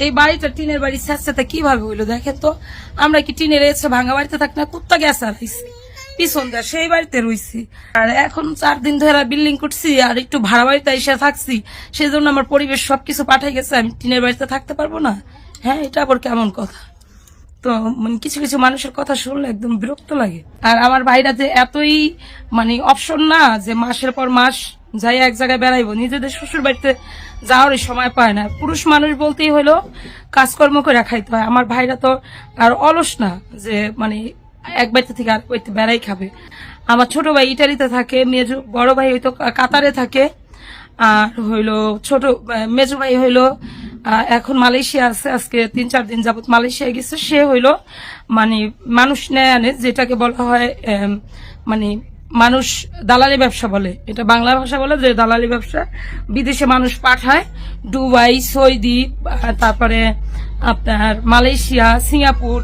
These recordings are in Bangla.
এই বাড়িটা টিনের বাড়ি স্যাঁতস্যাঁতে কিভাবে হইলো দেখেন তো। আমরা কি টিনের এসে ভাঙা বাড়িতে থাকি না, কুত্তা গেছে আর পিছন দেয় সেই বাড়িতে রইছি। আর এখন 4 দিন ধরে বিল্ডিং করছি আর একটু ভাড়া বাড়িতে এসে থাকছি, সেই জন্য আমার পরিবেশ সবকিছু পাঠাই গেছে, আমি টিনের বাড়িতে থাকতে পারবো না? হ্যাঁ, এটা আবার কেমন কথা? তো মানে কিছু কিছু মানুষের কথা শুনলে একদম বিরক্ত লাগে। আর আমার ভাইরা যে এতই মানে অপশন না যে মাসের পর মাস যাই এক জায়গায় বেড়াইবো, নিজেদের শ্বশুর বাড়িতে যাওয়ারই সময় পায় না। পুরুষ মানুষ বলতেই হলো কাজকর্ম করে খাইতে হয়। আমার ভাইরা তো আর অলস না যে মানে এক বাড়িতে থেকে আর বাড়িতে বেড়াই খাবে। আমার ছোট ভাই ইটালিতে থাকে, বড় ভাই হয়তো কাতারে থাকে, আর হইলো ছোট মেজো ভাই হইলো এখন মালয়েশিয়া আছে, আজকে 3-4 দিন যাবত মালয়েশিয়া গেছে। সে হইলো মানে মানুষ নেয় আনে, যেটাকে বলা হয় মানে মানুষ দালালি ব্যবসা বলে, এটা বাংলা ভাষা বলে যে দালালি ব্যবসা। বিদেশে মানুষ পাঠায়, দুবাই, সৌদি, তারপরে আপনার মালয়েশিয়া, সিঙ্গাপুর,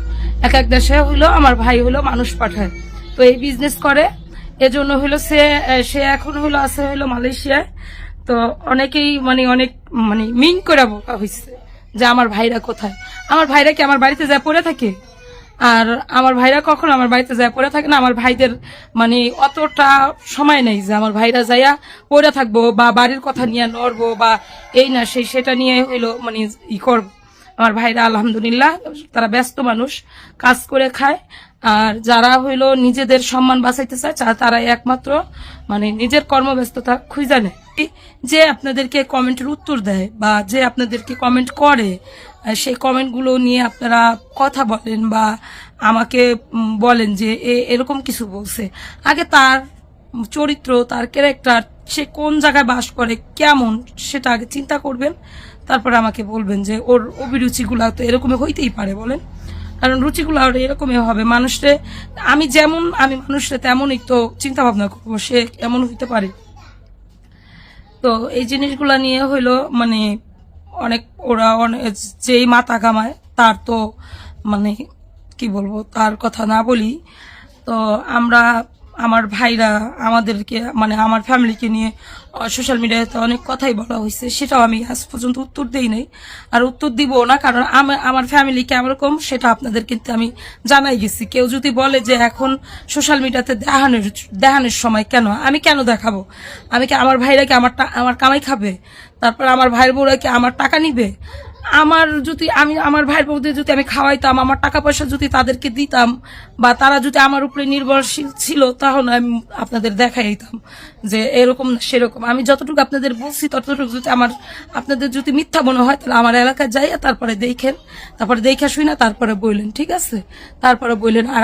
এক এক দেশে হইলো আমার ভাই হইলো মানুষ পাঠায়। তো এই বিজনেস করে, এজন্য হইলো সে এখন হইলো আছে হইলো মালয়েশিয়ায়। তো অনেকেই মানে অনেক মানে মিন করে বলা হয়েছে যে আমার ভাইরা কোথায়। আমার ভাইরা কি আমার বাড়িতে যায় পড়ে থাকে? আর আমার ভাইরা কখনো আমার বাড়িতে যায় পড়ে থাকে না। আমার ভাইদের মানে অতটা সময় নেই যে আমার ভাইরা যাইয়া পড়ে থাকবো বা বাড়ির কথা নিয়ে লড়বো বা এই না সেই সেটা নিয়ে হইলো মানে করবো। আমার ভাইরা আলহামদুলিল্লাহ তারা ব্যস্ত মানুষ, কাজ করে খায়। আর যারা হইলো নিজেদের সম্মান বাঁচাইতে চায় তারা একমাত্র মানে নিজের কর্মব্যস্ততা খুঁজে নেয়। যে আপনাদেরকে কমেন্টের উত্তর দেয় বা যে আপনাদেরকে কমেন্ট করে, সেই কমেন্টগুলো নিয়ে আপনারা কথা বলেন বা আমাকে বলেন যে এরকম কিছু বলছে, আগে তার চরিত্র, তার ক্যারেক্টার, সে কোন জায়গায় বাস করে, কেমন, সেটা আগে চিন্তা করবেন। তারপরে আমাকে বলবেন যে ওর অভিরুচিগুলো তো এরকমই হইতেই পারে, বলেন। কারণ রুচিগুলো আর এরকমই হবে। মানুষরে আমি মানুষরে তেমনই তো চিন্তা ভাবনা করবো, সে এমন হইতে পারে। তো এই জিনিসগুলা নিয়ে হইলো মানে অনেক ওরা অনেক যেই মাথা কামায় তার তো মানে কি বলবো, তার কথা না বলি। তো আমরা আমার ভাইরা আমাদেরকে মানে আমার ফ্যামিলিকে নিয়ে সোশ্যাল মিডিয়াতে অনেক কথাই বলা হয়েছে, সেটাও আমি আজ পর্যন্ত উত্তর দেই নাই আর উত্তর দিব না। কারণ আমার ফ্যামিলি কেমন সেটা আপনাদের কিন্তু আমি জানাই গেছি। কেউ যদি বলে যে এখন সোশ্যাল মিডিয়াতে দেখানোর সময়, আমি কেন দেখাবো? আমি কি আমার ভাইরা কি আমার কামাই খাবে? তারপর আমার ভাইয়ের বউরা কি আমার টাকা নিবে? আমার ভাইয়ের বউদের যদি আমি খাওয়াইতাম, আমার টাকা পয়সা যদি তাদেরকে দিতাম বা তারা যদি আমার উপরে নির্ভরশীল ছিল, তাহলে আমি আপনাদের দেখাইতাম যে এরকম না সেরকম। আমি যতটুকু আপনাদের বলছি ততটুকু যদি আপনাদের যদি মিথ্যা মনে হয়, তাহলে আমার এলাকায় যাইয়া তারপরে দেখেন, তারপরে দেখে শুই না, তারপরে বললেন, ঠিক আছে? তারপরে বললেন। আর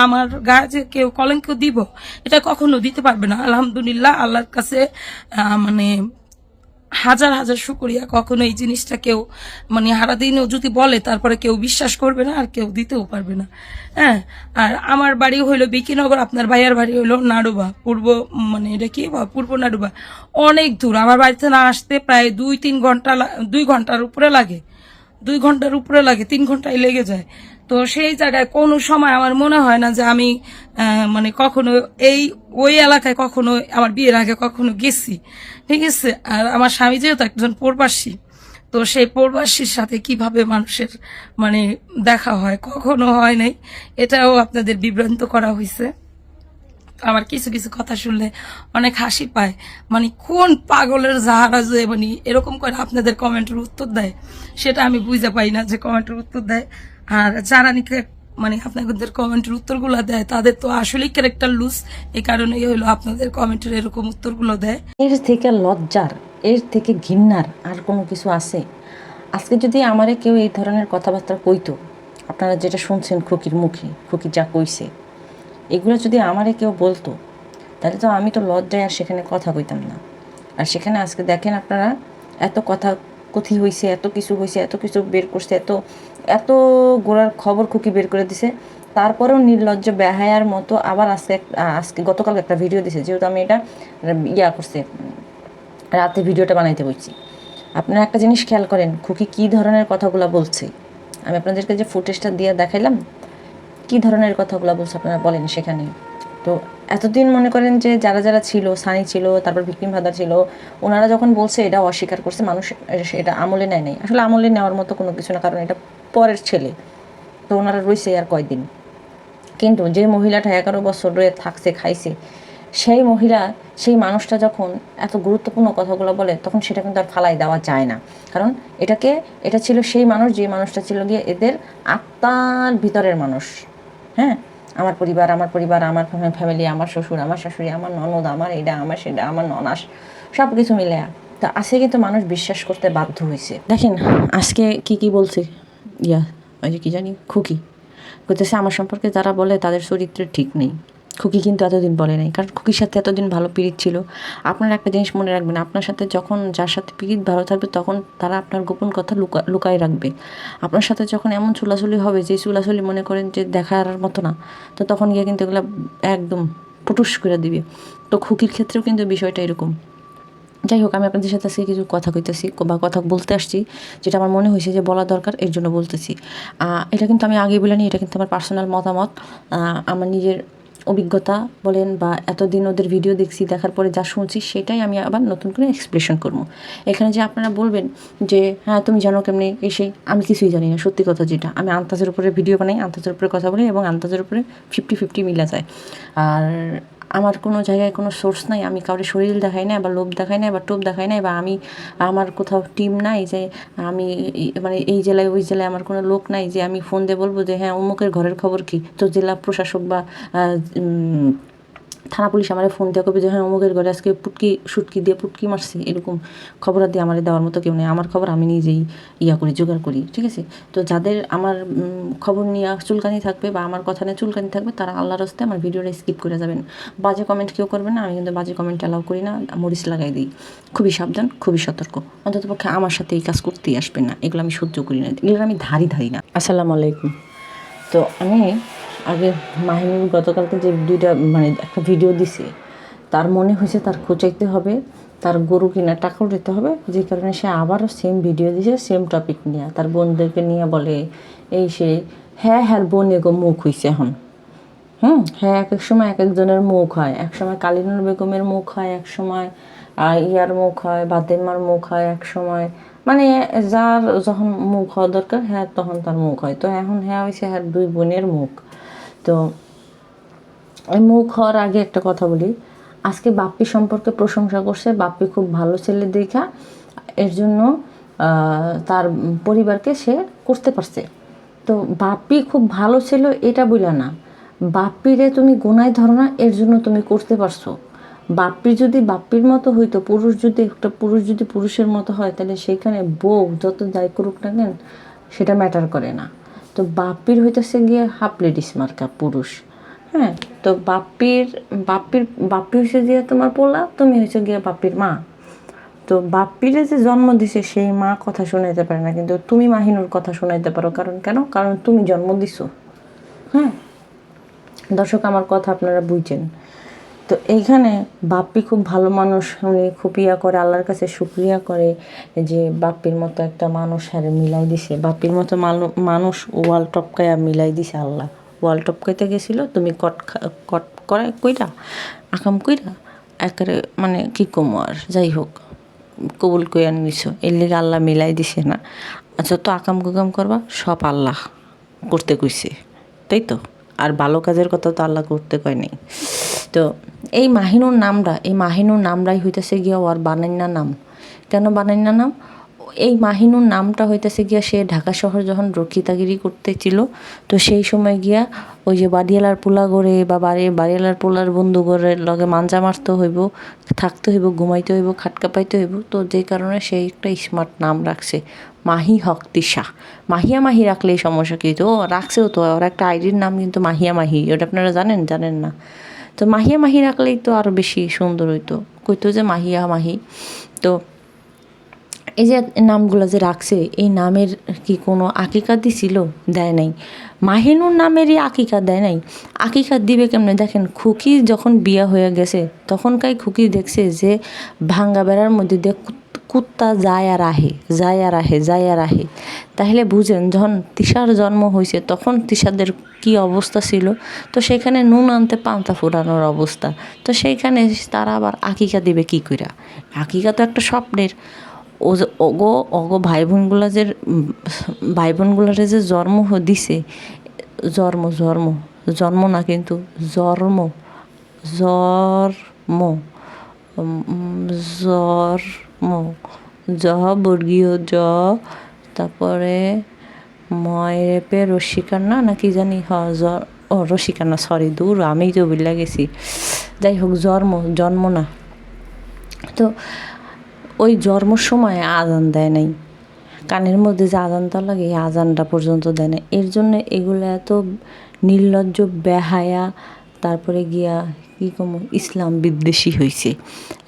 আমার গায়ে যে কেউ কলঙ্ক দিব, এটা কখনো দিতে পারবে না। আলহামদুলিল্লাহ, আল্লাহর কাছে মানে হাজার হাজার শুকরিয়া। কখনো এই জিনিসটা কেউ মানে হারাদিনও যদি বলে, তারপরে কেউ বিশ্বাস করবে না আর কেউ দিতেও পারবে না। হ্যাঁ, আর আমার বাড়ি হইলো বিকিনগর, আপনার ভাইয়ার বাড়ি হইলো নাড়ুবা, মানে এটা কি পূর্ব নাড়ুবা, অনেক দূর। আমার বাড়িতে না আসতে প্রায় 2 ঘন্টার উপরে লাগে, 3 ঘন্টায় লেগে যায়। তো সেই জায়গায় কোনো সময় আমার মনে হয় না যে আমি মানে কখনো ওই এলাকায় কখনো আমার বিয়ের আগে কখনো গেছি, ঠিক আছে? আর আমার স্বামী যেহেতু একজন প্রবাসী, তো সেই প্রবাসীর সাথে কিভাবে মানুষের মানে দেখা হয়, কখনো হয় নাই। এটাও আপনাদের বিভ্রান্ত করা হয়েছে। আমার কিছু কিছু কথা শুনলে অনেক হাসি পায়। মানে কোন পাগলের যাহারা যে মানে এরকম করে আপনাদের কমেন্টের উত্তর দেয়, সেটা আমি বুঝতে পাই না যে কমেন্টের উত্তর দেয়। আর যারা মানে আপনাদের কমেন্টের উত্তরগুলো দেয়, তাদের তো আসলেই ক্যারেক্টার লুজ, এই কারণেই হলো আপনাদের কমেন্টের এরকম উত্তরগুলো দেয়। এর থেকে লজ্জার, এর থেকে ঘৃণার আর কোনো কিছু আছে? আজকে যদি আমারে কেউ এই ধরনের কথাবার্তা কইতো, আপনারা যেটা শুনছেন খুকির মুখে, খুকি যা কইছে, এগুলো যদি আমারে কেউ বলতো, তাহলে তো আমি তো লজ্জায় আর সেখানে কথা কইতাম না। আর সেখানে আজকে দেখেন আপনারা, এত কথা কথি হয়েছে, এত কিছু হয়েছে, এত কিছু বের করছে, এত গোড়ার খবর খুকি বের করে দিছে, তারপরেও নির্লজ্জ বেহায়ার মতো আবার আজকে গতকাল একটা ভিডিও দিছে। যেহেতু আমি এটা করছে, রাতে ভিডিওটা বানাইতে বলছি। আপনারা একটা জিনিস খেয়াল করেন, খুকি কী ধরনের কথাগুলো বলছে। আমি আপনাদেরকে যে ফুটেজটা দিয়ে দেখাইলাম, কী ধরনের কথাগুলো বলছে আপনারা বলেন সেখানে। তো এতদিন মনে করেন যে যারা যারা ছিল, সানি ছিল, তারপর ভিকটিম ফাদার ছিল, ওনারা যখন বলছে এটা অস্বীকার করছে, মানুষ এটা আমলে নেয় নাই। আসলে আমলে নেওয়ার মতো কোনো কিছু না, কারণ এটা পরের ছেলে, তো ওনারা রয়েছে আর কয়দিন। কিন্তু যে মহিলাটা 11 বছর রয়ে থাকছে, খাইছে, সেই মহিলা, সেই মানুষটা যখন এত গুরুত্বপূর্ণ কথাগুলো বলে, তখন সেটা কিন্তু আর ফালাই দেওয়া যায় না। কারণ এটা ছিল সেই মানুষ, যে মানুষটা ছিল গিয়ে এদের আত্মার ভিতরের মানুষ। হ্যাঁ, আমার পরিবার, আমার ফ্যামিলি, আমার শ্বশুর, আমার শাশুড়ি, আমার ননদ, আমার এটা, আমার সেটা, আমার ননাস, সব কিছু মিলে। তা আজকে কিন্তু মানুষ বিশ্বাস করতে বাধ্য হয়েছে। দেখেন আজকে কি বলছে, ওই যে কি জানি, খুকি কইতেছে আমার সম্পর্কে যারা বলে তাদের চরিত্র ঠিক নেই। খুকি কিন্তু এতদিন বলে নাই, কারণ খুকির সাথে এতদিন ভালো পিরিত ছিল। আপনার একটা জিনিস মনে রাখবেন, আপনার সাথে যখন যার সাথে পিরিত ভালো থাকবে, তখন তারা আপনার গোপন কথা লুকায় রাখবে। আপনার সাথে যখন এমন চুলাচুলি হবে, যে চুলাচুলি মনে করেন যে দেখার মতো না, তো তখন গিয়ে কিন্তু এগুলো একদম পটুস করে দিবে। তো খুকির ক্ষেত্রেও কিন্তু বিষয়টা এরকম। যাই হোক, আমি আপনাদের সাথে আজকে কিছু কথা কইতেছি বা কথা বলতে আসছি, যেটা আমার মনে হয়েছে যে বলা দরকার, এর জন্য বলতেছি। এটা কিন্তু আমি আগেই বলে নিই, এটা কিন্তু আমার পার্সোনাল মতামত, আমার নিজের অভিজ্ঞতা বলেন, বা এতদিন ওদের ভিডিও দেখছি, দেখার পরে যা শুনছি সেটাই আমি আবার নতুন করে এক্সপ্রেশন করবো। এখানে যে আপনারা বলবেন যে হ্যাঁ তুমি জানো কেমনি এসে, আমি কিছুই জানি না। সত্যি কথা যেটা, আমি আন্দাজের উপরে ভিডিও বানাই, আন্দাজের উপরে কথা বলি, এবং আন্দাজের উপরে 50-50 মিলা যায়। আর আমার কোনো জায়গায় কোনো সোর্স নাই, আমি কাউরে শরীর দেখাই না, বা লোভ দেখাই না, বা টোপ দেখাই না, বা আমি আমার কোথাও টিম নাই যে আমি মানে এই জেলায় ওই জেলায় আমার কোনো লোক নাই যে আমি ফোন দিয়ে বলবো যে হ্যাঁ অমুকের ঘরের খবর কী, তো জেলা প্রশাসক বা থানা পুলিশ আমার ফোন দিয়ে কবে যে হ্যাঁ অমুকের ঘরে আজকে সুটকি দিয়ে পুটকি মারছে, এরকম খবর দিয়ে আমার দেওয়ার মতো কেউ নেই। আমার খবর আমি নিজেই করি, জোগাড় করি, ঠিক আছে? তো যাদের আমার খবর নিয়ে চুলকানি থাকবে বা আমার কথা নিয়ে চুলকানি থাকবে, তারা আল্লাহর রাস্তায় আমার ভিডিওটা স্কিপ করে যাবেন। বাজে কমেন্ট কেউ করবে না, আমি কিন্তু বাজে কমেন্ট অ্যালাউ করি না, মরিচ লাগাই দিই। খুবই সাবধান, খুবই সতর্ক। অন্ততপক্ষে আমার সাথে এই কাজ করতেই আসবেন না, এগুলো আমি সহ্য করি না, এগুলো আমি ধারি না। আসসালামু আলাইকুম। তো আমি আগে মাহিনুর গতকালকে যে একটা ভিডিও দিছে, তার মনে হয়েছে তার খোঁচাইতে হবে, তার গরু কিনা টাকাও দিতে হবে, যে কারণে সে আবারও সেম ভিডিও দিছে, সেম টপিক নিয়ে, তার বোনদেরকে নিয়ে বলে এই সে। হ্যাঁ বোন এগো মুখ হয়েছে এখন। হ্যাঁ, এক এক সময় এক একজনের মুখ হয়, এক সময় কালিনুর বেগমের মুখ হয়, এক সময় ইয়ার মুখ হয়, বাদেমার মুখ হয়, এক সময় মানে যার যখন মুখ হওয়া দরকার হ্যাঁ তখন তার মুখ হয়। তো এখন হ্যাঁ হয়েছে হ্যাঁ দুই বোনের মুখ। তো এই মুখ হওয়ার আগে একটা কথা বলি, আজকে বাপ্পি সম্পর্কে প্রশংসা করছে, বাপ্পি খুব ভালো ছেলে দেখা, এর জন্য তার পরিবারকে সে করতে পারছে। তো বাপ্পি খুব ভালো ছিল এটা বলে না, বাপ্পিরে তুমি গুনায় ধরো না, এর জন্য তুমি করতে পারছো। বাপ্পি যদি বাপ্পির মতো হইতো, পুরুষ যদি পুরুষের মতো হয়, তাহলে সেইখানে বউ যত যাই করুক না কেন সেটা ম্যাটার করে না। তো বাপ্পির হইতেছে গিয়ে হাফ লেডিস মার্কা পুরুষ। হ্যাঁ, তো বাপ্পি হয়েছে গিয়ে তোমার পোলা, তুমি হয়েছে গিয়ে বাপ্পির মা। তো বাপ্পিরে যে জন্ম দিছে সেই মা কথা শোনাইতে পারে না, কিন্তু তুমি মাহিনুর কথা শোনাইতে পারো। কারণ তুমি জন্ম দিছো। হ্যাঁ দর্শক, আমার কথা আপনারা বুঝছেন। তো এইখানে বাপ্পি খুব ভালো মানুষ, উনি খুব করে, আল্লাহর কাছে শুকরিয়া করে যে বাপ্পির মতো একটা মানুষ হারে মিলাই দিছে, বাপ্পির মতো মানুষ ওয়াল টপকায়া মিলাই দিছে আল্লাহ। ওয়াল টপকাইতে গেছিলো, তুমি কট করায় কইরা আকাম কইরা একেবারে মানে কী কমো আর, যাই হোক কবুল কইয়া নিছো, এর লিগে আল্লাহ মিলাই দিছে না। যত আকাম কুকাম করবা সব আল্লাহ করতে কইছে, তাই তো? আর ভালো কাজের কথা তো আল্লাহ করতে কয় নাই। তো এই মাহিনুর নামটাই হইতেছে গিয়া ওর বানান্না নাম। কেন বানান্না নাম? এই মাহিনুর নামটা হইতেছে গিয়া সে ঢাকা শহর যখন রক্ষিতাগিরি করতেছিল, তো সেই সময় গিয়া ওই যে বাড়িওয়ালার পোলা ঘরে বা বাড়িওয়ালার পোলার বন্ধু ঘরের লগে মাঞ্জা মারতে হইব, থাকতে হইব, ঘুমাইতে হইব, খাটকা পাইতে হইব। তো যেই কারণে সে একটা স্মার্ট নাম রাখছে, মাহি হক তিশা। মাহিয়া মাহি রাখলে এই সমস্যা কি? তো রাখছেও তো, ওর একটা আইডির নাম কিন্তু মাহিয়া মাহি, ওটা আপনারা জানেন না? তো মাহিয়া মাহি রাখলেই তো আরও বেশি সুন্দর হইতো, কইতো যে মাহিয়া মাহি। তো এই যে নামগুলো যে রাখছে, এই নামের কি কোনো আকিকা দিছিল? দেয় নাই। মাহিনুর নামেরই আকিকা দেয় নাই। আকিকা দিবে কেমনে? দেখেন, খুকি যখন বিয়া হয়ে গেছে তখনকার খুকি দেখছে যে ভাঙ্গা বেড়ার মধ্যে দিয়ে কুত্তা যায় আর আহে, যায় আর আহে, যায় আর আহে। তাহলে বুঝেন যখন তিশার জন্ম হয়েছে তখন তিশাদের কি অবস্থা ছিল। তো সেখানে নুন আনতে পান্তা ফোটানোর অবস্থা। তো সেইখানে তারা আবার আকিকা দিবে কি কইরা? আকিকা তো একটা স্বপ্নের। ও যে অগো ভাই বোনগুলারে যে জন্ম দিছে, জন্ম না কিন্তু জন্ম জন্ম জন্ম বর্গীয় তারপরে ময়রেপে রসিকান্না না কি জানি রসিকান্না, সরি দূর আমি তো বিল্লা গেছি। যাই হোক জন্ম না। তো ওই জন্মর সময় আজান দেয় নাই, কানের মধ্যে যে আজানটা লাগে এই আজানটা পর্যন্ত দেয় না। এর জন্য এগুলো এত নির্লজ্জ বেহায়া, তারপরে গিয়া কী কম ইসলাম বিদ্বেষী হয়েছে।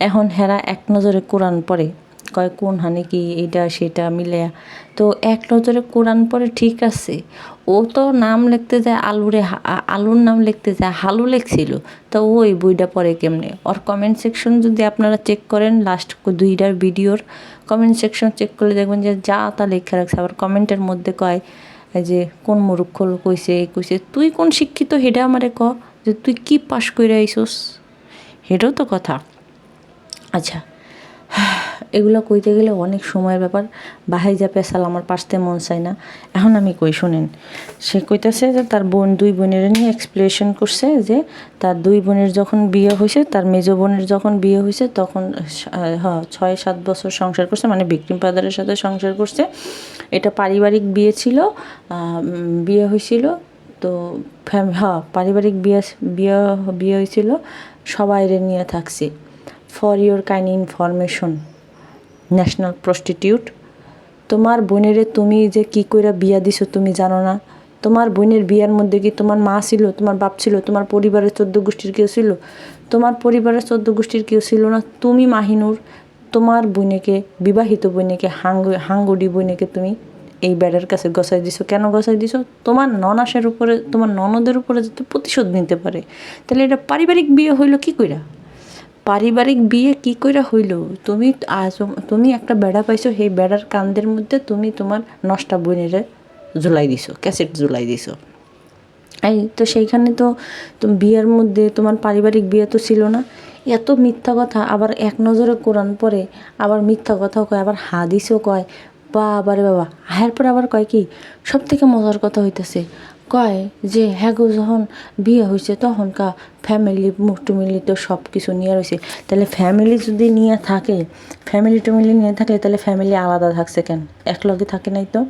এখন হেরা এক নজরে কোরআন পড়ে, কয় কোন হানে কি এটা সেটা মিলে। তো এক নজরে কোরআন পড়ে ঠিক আছে, ও তো নাম লিখতে যায় আলুর নাম লিখতে যায় হালু লেখছিল। তো ওই বইটা পড়ে কেমনে? ওর কমেন্ট সেকশন যদি আপনারা চেক করেন, লাস্ট 2টার ভিডিওর কমেন্ট সেকশন চেক করলে দেখবেন যে যা তা লেখা রাখছে। আবার কমেন্টের মধ্যে কয় যে কোন মূর্খ লোক কইছে তুই কোন শিক্ষিত হেডা আমারে ক, যে তুই কি পাস কইরা আইছস, হেটাও তো কথা। আচ্ছা, এগুলো কইতে গেলে অনেক সময়ের ব্যাপার। বাহাই যা পেশাল আমার পাশতে মন চায় না। এখন আমি কই শুনেন, সে কইতাছে যে তার দুই বোনের নিয়ে এক্সপ্লেনেশন করছে যে তার দুই বোনের যখন বিয়ে হয়েছে, তার মেজো বোনের যখন বিয়ে হয়েছে তখন 6-7 বছর সংসার করছে, মানে ভিকটিম ফাদারের সাথে সংসার করছে। এটা পারিবারিক বিয়ে ছিল, বিয়ে হয়েছিল। তো পারিবারিক বিয়ে হয়েছিল, সবাইরে নিয়ে থাকছে। For your kind information, national prostitute. তোমার বোনেরে তুমি যে কি কইরা বিয়া দিছো তুমি জানো না? তোমার বোনের বিয়ার মধ্যে কি তোমার মা ছিল, তোমার বাপ ছিল, তোমার পরিবারের 14 গোষ্ঠীর কেউ ছিল? তোমার পরিবারের 14 গোষ্ঠীর কেউ ছিল না। তুমি মাহিনুর তোমার বোনেকে, বিবাহিত বোনেকে, হাঙ্গুডি বোনেকে তুমি এই বেড়ার কাছে গসাই দিছো। কেন গসাই দিছো? তোমার ননাসের উপরে, তোমার ননদের উপরে যাতে প্রতিশোধ নিতে পারে। তাহলে এটা পারিবারিক বিয়ে হইলো কি কইরা? পারিবারিক বিয়ে কি কইরা হইল? তুমি একটা বেড়া পাইছো, সেই বেড়ার কান্দের মধ্যে তুমি তোমার নষ্টা বোনেরে ঝুলাই দিছো, ক্যাসেট ঝুলাই দিছো। এই তো সেইখানে তো বিয়ের মধ্যে তোমার পারিবারিক বিয়ে তো ছিল না। এত মিথ্যা কথা, আবার এক নজরে কোরআন পড়ে, আবার মিথ্যা কথাও কয়, আবার হাদিসও কয়। বাবারে বাবা। এরপর আবার কয় কি, সব থেকে মজার কথা হইতেছে, কয় যে হ্যাঁ গো যখন বিয়ে হয়েছে তখনকার ফ্যামিলি টুমিলি তো সব কিছু নিয়ে রয়েছে। তাহলে ফ্যামিলি যদি নিয়ে থাকে, ফ্যামিলি নিয়ে থাকলে তাহলে ফ্যামিলি আলাদা থাকছে কেন? একলগে থাকে নাই তো।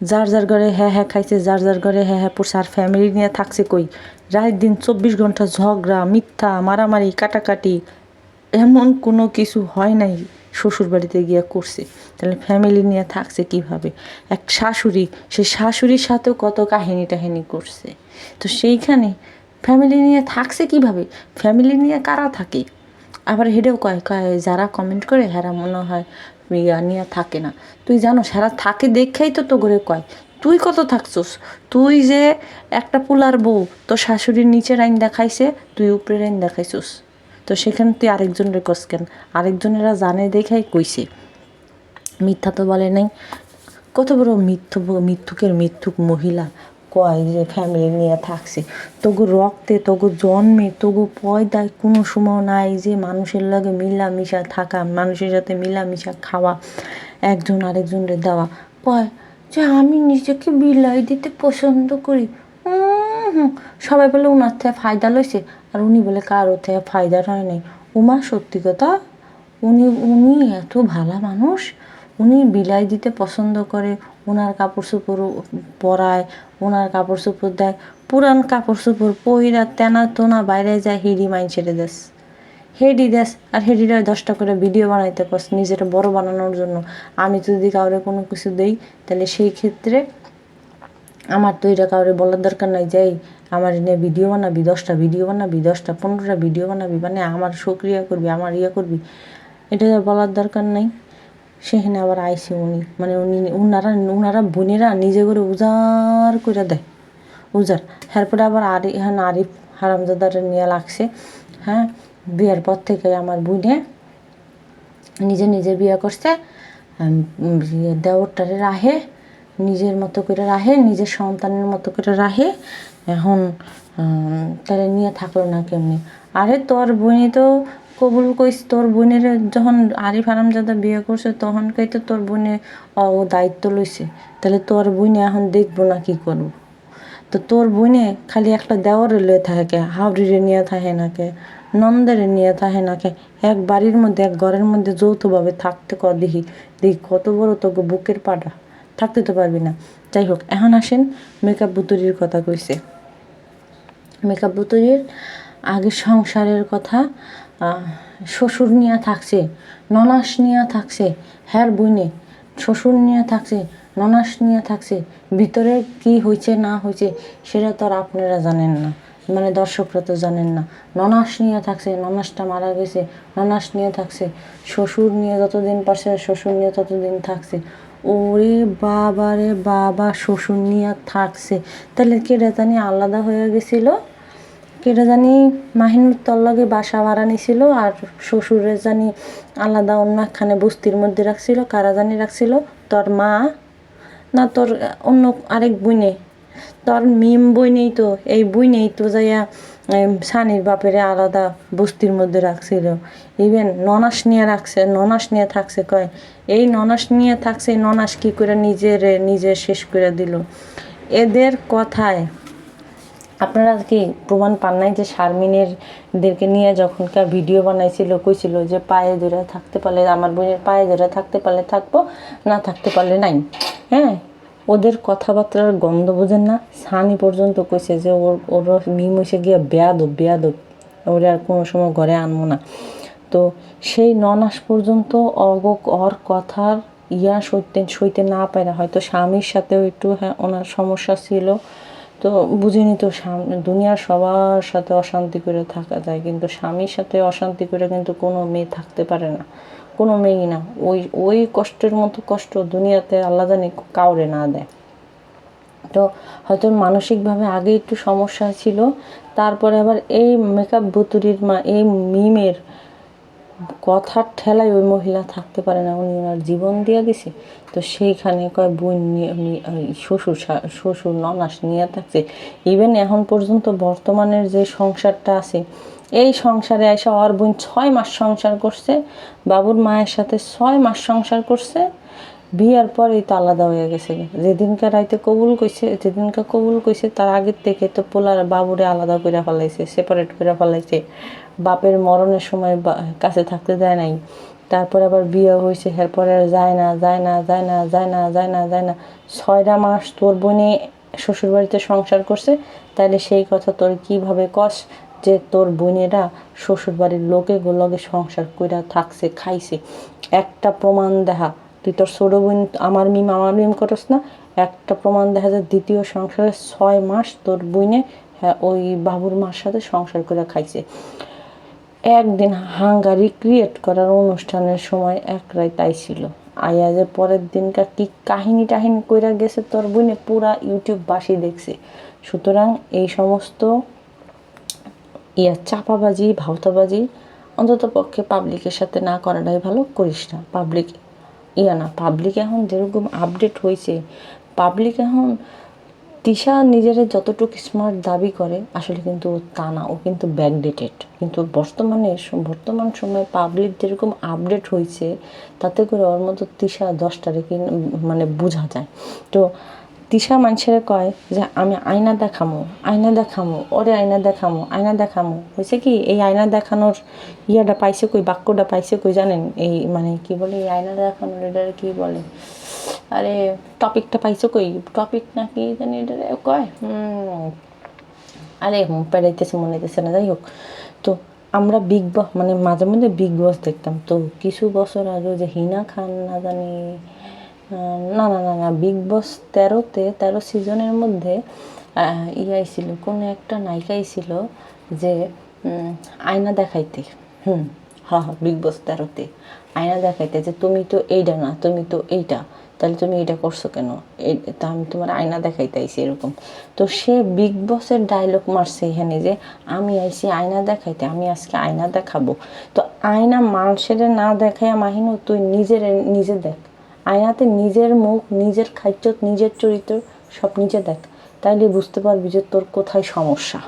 যার ঘরে হ্যাঁ খাইছে, যার ঘরে হ্যাঁ পড়ছে, আর ফ্যামিলি নিয়ে থাকছে কই? রাত দিন 24 ঘন্টা ঝগড়া, মিথ্যা, মারামারি, কাটাকাটি, এমন কোনো কিছু হয় নাই শ্বশুর বাড়িতে গিয়ে করছে। তাহলে ফ্যামিলি নিয়ে থাকছে কিভাবে? এক শাশুড়ি, সেই শাশুড়ির সাথেও কত কাহিনী করছে। তো সেইখানে ফ্যামিলি নিয়ে থাকছে কিভাবে? ফ্যামিলি নিয়ে কারা থাকে? আবার হেডেও কয় যারা কমেন্ট করে হেরা মনে হয় নিয়ে থাকে না। তুই জানো সারা থাকে দেখেই তো ঘরে কয় তুই কত থাকছোস? তুই যে একটা পুলার বউ, তোর শাশুড়ির নিচের আইন দেখাইছে, তুই উপরের আইন দেখাইছোস। তো সেখানে তুই আরেকজনের কস কেন? আরেকজনেরা জানে দেখাই কইছে, মিথ্যা তো বলে নাই। কত বড় মিথ্যুক মহিলা কয় যে ফ্যামিলি নিয়ে থাকছে। তবু রক্তে, তবু জন্মে, তবু পয়দায় কোনো সময় নাই যে মানুষের লগে মিলামিশা থাকা, মানুষের সাথে মিলামিশা খাওয়া, একজন আরেকজনের দেওয়া। কয় যে আমি নিজেকে বিলাই দিতে পছন্দ করি। সবাই বলে উনার থেকে ফায়দা লইছে, আর উনি বলে কারো থেকে ফায়দা হয় নাই। উমা সত্যি কথা, উনি এত ভালো মানুষ, উনি বিলাই দিতে পছন্দ করে, ওনার কাপড় চোপড় পরায়, ওনার কাপড় চোপড় দেয়, পুরান কাপড় চোপড় পহিরা তেনা তোনা বাইরে যায়, হিডি মাইন ছেড়ে দেস, আর হেডিরা 10টা করে ভিডিও বানাইতে কস নিজেরা বড় বানানোর জন্য। আমি যদি কাউরে কোনো কিছু দেই তাহলে সেই ক্ষেত্রে আমার তো এটা কাউরে বলার দরকার নাই যে আমার নিয়ে ভিডিও বানাবি, 10টা ভিডিও বানাবি, 10টা 15টা ভিডিও বানাবি, মানে আমার সক্রিয়া করবি, আমার করবি, এটা বলার দরকার নাই। সেখানে আবার আইসি উনি, মানে উনারা বোনেরা নিজে করে উজাড় করে দেয়, উজাড়। এরপরে আবার আরিফ হারামজাদারে নিয়ে লাগছে। হ্যাঁ, বিয়ের পর থেকে আমার বোনে নিজে নিজে বিয়ে করছে, দেওরটারে রাহে নিজের মতো করে রাহে, নিজের সন্তানের মতো করে রাহে। এখন তারা নিয়ে থাকলো না কেমনি? আরে তোর বোনই তো কবুল কইস, তোর বোনের যখন আরিফ হারামজাদা বিয়ে করছে তখনকাই তো তোর বোনে ও দায়িত্ব লইছে, তাহলে তোর বোনে এখন দেখবো না কি করবো? তো তোর বোনে খালি একটা দেওয়ারে লয়ে থাকে, হাওড়িরে নিয়ে থাকে নাকে, নন্দের নিয়ে থাকে নাকে, এক বাড়ির মধ্যে এক ঘরের মধ্যে যৌথভাবে থাকতে দেখি দেখি কত বড় তোকে বুকের পাটা, থাকতে তো পারবি না। যাই হোক, এখন আসেন মেকআপ বুতুরির কথা কইছে। মেকআপ বুতুরির আগে সংসারের কথা, শ্বশুর নিয়ে থাকছে, ননাস নিয়ে থাকছে, হ্যার বইনে শ্বশুর নিয়ে থাকছে, ননাস নিয়ে থাকছে, ভিতরে কি হয়েছে না হয়েছে সেটা তো আর আপনারা জানেন না, মানে দর্শকরা তো জানেন না। ননাস নিয়ে থাকছে, ননাসটা মারা গেছে, ননাস নিয়ে থাকছে, শ্বশুর নিয়ে যতদিন পারছে শ্বশুর নিয়ে ততদিন থাকছে। ওরে বাবা রে বাবা, শ্বশুর নিয়ে থাকছে, তাহলে কেটে জানি আলাদা হয়ে গেছিল, কেটে জানি মাহিনুর তোর লগে বাসা ভাড়া নিছিল, আর শ্বশুরের জানি আলাদা অন্য একখানে বস্তির মধ্যে রাখছিল। কারা জানি রাখছিল? তোর মা না তোর অন্য আরেক বইনে, তোর মিম বই নেই তো, এই বই নেই তো যাইয়া সানির বাপেরে আলাদা বস্তির মধ্যে রাখছিল। ইভেন ননাস নিয়ে রাখছে, ননাস নিয়ে থাকছে কয়, এই ননাস নিয়ে থাকছে, ননাস কি করে নিজে শেষ করে দিল। এদের কথায় আপনারা কি প্রমাণ পান নাই যে শারমিনেরদেরকে নিয়ে যখনকার ভিডিও বানাইছিল কইছিল যে পায়ে ধরে থাকতে পারলে, আমার বোনের পায়ে ধরে থাকতে পারলে থাকবো, না থাকতে পারলে নাই। হ্যাঁ, ওদের কথাবার্তার গন্ধ বোঝেন না? সানি পর্যন্ত কইছে যে ওর মিম হইসে গিয়ে বেয়াদব, ওরে আর কোনো সময় ঘরে আনবো না। তো সেই ননাস পর্যন্ত ওর কথার সইতে না পারে, হয়তো স্বামীর সাথেও একটু ওনার সমস্যা ছিল, তো বুঝিনি তো। দুনিয়ার সবার সাথে অশান্তি করে থাকা যায়, কিন্তু স্বামীর সাথে অশান্তি করে কিন্তু কোনো মেয়ে থাকতে পারে না, কোনো মেয়েই না। ওই কষ্টের মতো কষ্ট দুনিয়াতে আল্লাহ জানি কাউরে না দেয়। তো হয়তো মানসিকভাবে আগে একটু সমস্যা ছিল, তারপরে আবার এই মেকআপ বুতুরির এই মিমের কথার ঠেলায় ওই মহিলা থাকতে পারে না, উনি ওনার জীবন দিয়ে দিছে। তো সেইখানে কয় বোন নিয়ে শ্বশুর ননাস নিয়ে থাকছে। ইভেন এখন পর্যন্ত বর্তমানের যে সংসারটা আছে, এই সংসারে এসে ওর বোন 6 মাস সংসার করছে, বাবুর মায়ের সাথে 6 মাস সংসার করছে। বিয়ার পরেই তো আলাদা হয়ে গেছে। যেদিনকার কবুল কইছে তার আগের থেকে তো পোলার বাবুরে আলাদা করে ফেলাইছে, সেপারেট করে ফেলাইছে। বাপের মরণের সময় কাছে থাকতে দেয় নাই। তারপরে আবার বিয়ে হয়েছে, এরপরে আর যায় না। 6টা মাস তোর বোনে শ্বশুরবাড়িতে সংসার করছে, তাহলে সেই কথা তোর কিভাবে কস যে তোর বোনেরা শ্বশুরবাড়ির লগে সংসার কইরা থাকছে, খাইছে? একটা প্রমাণ দেখা। তুই তোর ছোট বোন আমার মিম করস না, একটা প্রমাণ দেখা যায় দ্বিতীয় সংসারে 6 মাস তোর বোনে ওই বাবুর মার সাথে সংসার করে খাইছে। একদিন হাঙ্গারি ক্রিয়েট করার অনুষ্ঠানের সময় এক রাত আইছিল, আয়া যে পরের দিনকার কি কাহিনী কইরা গেছে তোর বোনে পুরা ইউটিউব বাসি দেখছে। সুতরাং এই সমস্ত চাপাবাজি ভাওতাবাজি অন্তত পক্ষে পাবলিকের সাথে না করাটাই ভালো, করিস না। পাবলিক এখন যেরকম আপডেট হয়েছে, পাবলিক এখন তিশা নিজের যতটুকু স্মার্ট দাবি করে আসলে কিন্তু তা না, ও কিন্তু ব্যাকডেটেড। কিন্তু বর্তমান সময়ে পাবলিক যেরকম আপডেট হয়েছে, তাতে করে ওর মতো তিশা 10টারে মানে বোঝা যায়। তো তিশা মানুষের কয় যে আমি আয়না দেখামো, ওরে আয়না দেখামো। হয়েছে কি, এই আয়না দেখানোর পাইছে কই, বাক্যটা পাইছে কই জানেন? এই মানে কি বলে, এই আয়না দেখানোর এটার কি বলে, আরে টপিকটা পাইছো কই, টপিক নাকি জানি এটা কয়, আরে পেড়াইতেছে মনে হইতেছে না। যাই হোক, তো আমরা বিগ বস মানে মাঝে মধ্যে বিগ বস দেখতাম। তো কিছু বছর আগে যে হিনা খান না জানি, না বিগ বস 13 সিজনের মধ্যে আইছিল, কোনো একটা নায়িকাই ছিল যে আয়না দেখাইতে, বিগ বস 13তে আয়না দেখাইতে যে তুমি তো এইটা না, তুমি তো এইটা, তাহলে তুমি এটা করছো কেন, তা আমি তোমার আয়না দেখাইতে আইছি এরকম। তো সে বিগ বসের ডায়লগ মারছে এখানে যে আমি আইছি আয়না দেখাইতে, আমি আজকে আয়না দেখাবো। তো আয়না মানুষের না দেখায় মাহিনু, তুই নিজে দেখ, আয়নাতে নিজের মুখ, নিজের খাদ্য, নিজের চরিত্র সব নিজে দেখ, তাইলে বুঝতে পারবি যে তোর কোথায় সমস্যা।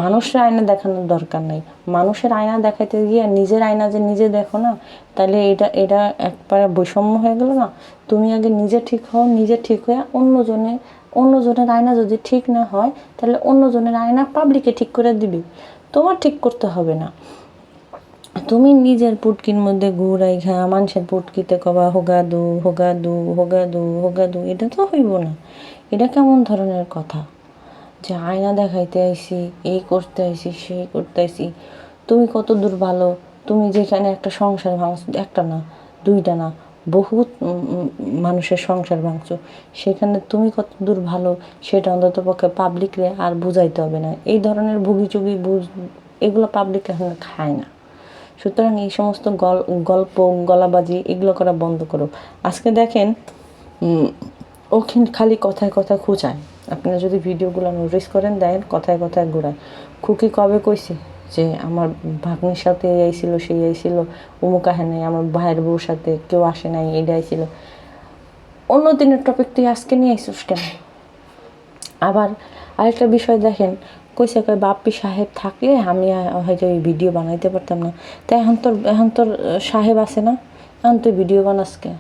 মানুষের আয়না দেখানোর দরকার নাই, মানুষের আয়না দেখাইতে গিয়ে নিজের আয়না যে নিজে দেখো না, তাহলে এটা একবারে বৈষম্য হয়ে গেল না। তুমি আগে নিজে ঠিক হও, নিজে ঠিক হয়ে অন্যজনের আয়না যদি ঠিক না হয়, তাহলে অন্যজনের আয়না পাবলিকে ঠিক করে দিবি, তোমার ঠিক করতে হবে না। তুমি নিজের পুটকির মধ্যে ঘুরাই খা, মানুষের পুটকিতে কবা হোগা দু হোগা দু হোগা দু হোগা দু, এটা তো হইব না। এটা কেমন ধরনের কথা যে আয়না দেখাইতে আইসি, এই করতে আইসি, সেই করতে আইসি। তুমি কত দূর ভালো, তুমি যেখানে একটা সংসার ভাঙছো, একটা না দুইটা না বহুত মানুষের সংসার ভাঙছো, সেখানে তুমি কত দূর ভালো সেটা অন্তত পক্ষে পাবলিকরে আর বুঝাইতে হবে না। এই ধরনের ভুগিচুগি এগুলো পাবলিক এখন খায় না। সুতরাং এই সমস্ত গল্প গলাবাজি এগুলো করা বন্ধ করো। আজকে দেখেন ওখানে খালি কথায় কথায় খুঁচায়, আপনারা যদি ভিডিওগুলো নোটিস করেন দেখেন কথায় কথায় ঘোরায়। খুকি কবে কইছে যে আমার ভাগ্নির সাথে এই আইছিল, সেই আইছিল, অমুক আহে নাই, আমার ভাইয়ের বউর সাথে কেউ আসে নাই, এটা আইছিল। অন্য দিনের টপিক তুই আজকে নিয়ে আইসিস কেন? আবার আরেকটা বিষয় দেখেন, কইছে কয় বাপ্পি সাহেব থাকলে আমি হয়তো এই ভিডিও বানাইতে পারতাম না। তো এখন তোর সাহেব আছে না, এখন তুই ভিডিও বানাস কে?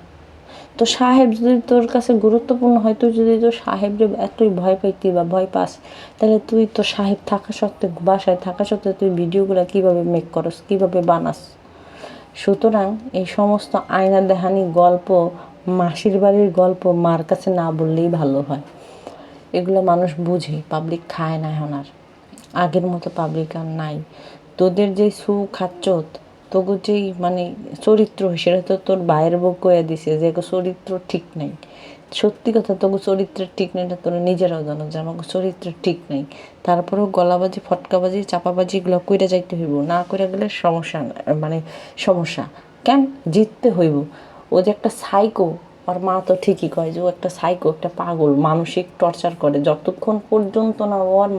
তো সাহেব যদি তোর কাছে গুরুত্বপূর্ণ হয়, তুই যদি তোর সাহেবরে এতই ভয় পাইতি বা ভয় পাস, তাহলে তুই তোর সাহেব থাকা সত্ত্বেও, বাসায় থাকা সত্ত্বেও তুই ভিডিওগুলো কীভাবে মেক করস, কীভাবে বানাস? সুতরাং এই সমস্ত আয়না দেখানি গল্প, মাসির বাড়ির গল্প মার কাছে না বললেই ভালো হয়। এগুলো মানুষ বুঝে, পাবলিক খায় না এখন আর, আগের মতো পাবলিক আর নাই। তোদের যে খাচ্চত, তোকে যেই মানে চরিত্র, সেটা তো তোর ভাইয়ের বউ কয়ে দিছে যে চরিত্র ঠিক নেই। সত্যি কথা, তোকে চরিত্রের ঠিক নেই, এটা তোর নিজেরাও জানো যে আমাকে চরিত্র ঠিক নেই। তারপরেও গলাবাজি, ফটকাবাজি, চাপাবাজি এগুলো কইরা যাইতে হইব, না কইরা গেলে সমস্যা, মানে সমস্যা কেন, জিততে হইব। ও যে একটা সাইকো, আর মা তো ঠিকই কয় যে ও একটা সাইকো, একটা পাগল, মানসিক টর্চার করে। যতক্ষণ পর্যন্ত না ওর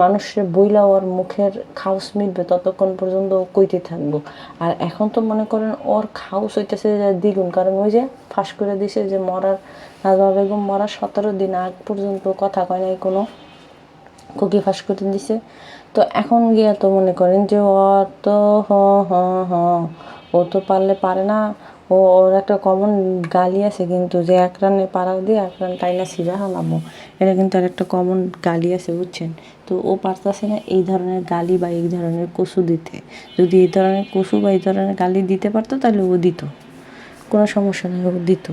মানুষের বইলা ওর মুখের খাউস মিটবে, ততক্ষণ পর্যন্ত ও কইতে থাকবো। আর এখন তো মনে করেন ওর খাউস হইতেছে দ্বিগুণ, কারণ ওই যে ফাঁস করে দিছে যে নাজমা বেগম মরার 17 দিন আগ পর্যন্ত কথা কয় নাই কোনো, খুকি ফাঁস করে দিছে। তো এখন গিয়া তো মনে করেন যে ওর তো ও তো পারলে পারে না, ওর একটা কমন গালি আছে কিন্তু, যে এক রানে পাড়াও দিয়ে এক রান টাইনা সিরা হালামো, এটা কিন্তু আর একটা কমন গালি আছে, বুঝছেন? তো ও পারতেছে না এই ধরনের গালি বা এই ধরনের কসু দিতে। যদি এই ধরনের কসু বা এই ধরনের গালি দিতে পারতো তাহলে ও দিত, কোনো সমস্যা নেই, ও দিত।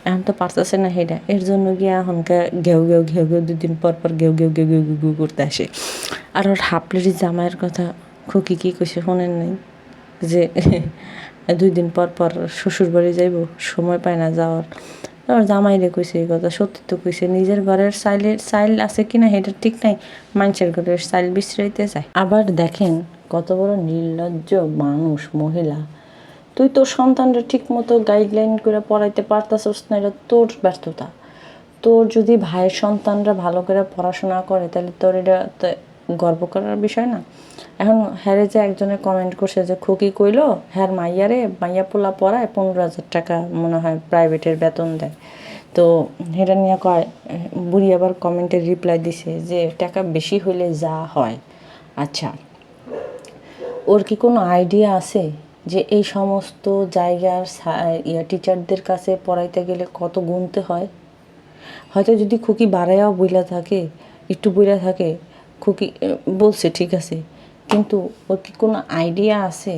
এখন তো পারতেছে না সেটা, এর জন্য গিয়ে এখনকার ঘেউ 2 দিন পর ঘেউ ঘেউ করতে আসে। আর ওর হাফলেরি জামাইয়ের কথা খুকি কী কইছে শোনেন নাই, যে 2 দিন পর শ্বশুর বাড়ি যাইব, সময় পায় না যাওয়ার। ওর জামাইরে কইছে এই কথা, সত্যি তো কইছে, নিজের ঘরের সাইল আছে কিনা সেটা ঠিক নাই, মানুষের ঘরের সাইল বিশ্রাইতে চায়। আবার দেখেন কত বড় নির্লজ্জ মানুষ, মহিলা। তুই তোর সন্তানরা ঠিক মতো গাইডলাইন করে পড়াইতে পারতাছস না, এটা তোর ব্যর্থতা। তোর যদি ভাইয়ের সন্তানরা ভালো করে পড়াশোনা করে, তাহলে তোর এটা গর্ব করার বিষয় না? এখন হ্যারে যে একজনে কমেন্ট করছে যে খুকি কইলো হ্যার মাইয়া পোলা পড়ায় 15,000 টাকা মনে হয় প্রাইভেটের বেতন দেয়। তো সেটা নিয়ে কয়, বুড়ি আবার কমেন্টে রিপ্লাই দিছে যে টাকা বেশি হইলে যা হয়। আচ্ছা, ওর কি কোনো আইডিয়া আছে যে এই সমস্ত জায়গার টিচারদের কাছে পড়াইতে গেলে কত গুনতে হয়? হয়তো যদি খুকি বাড়াইয়াও একটু বইলা থাকে, খুকি বলছে ঠিক আছে, কিন্তু ওর কি কোনো আইডিয়া আছে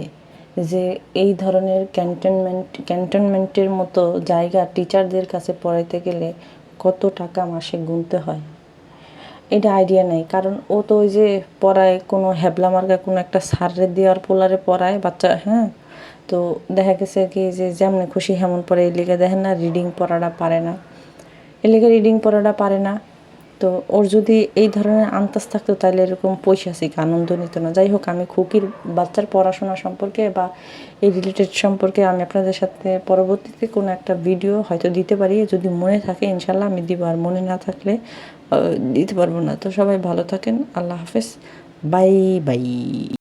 যে এই ধরনের ক্যান্টনমেন্টের মতো জায়গা টিচারদের কাছে পড়াইতে গেলে কত টাকা মাসে গুনতে হয়? এটা আইডিয়া নেই, কারণ ও তো ওই যে পড়ায় কোনো হ্যাবলা মার্কা কোনো একটা সারে দেওয়ার পোলারে পড়ায় বাচ্চা। হ্যাঁ, তো দেখা গেছে কি যে যেমন খুশি হেমন পড়ে, এই লিগে দেখেন না রিডিং পড়াটা পারে না, এর লিগে রিডিং পড়াটা পারে না। তো তো ওর যদি এই ধরনের আন্দাজ থাকতো তাহলে এরকম পয়সা শিখে আনন্দ নিত না। যাই হোক, আমি খুকির বাচ্চার পড়াশোনা সম্পর্কে বা এই রিলেটেড সম্পর্কে আমি আপনাদের সাথে পরবর্তীতে কোনো একটা ভিডিও হয়তো দিতে পারি। যদি মনে থাকে ইনশাল্লাহ আমি দিব, আর মনে না থাকলে দিতে পারবো না। তো সবাই ভালো থাকেন, আল্লাহ হাফেজ, বাই বাই।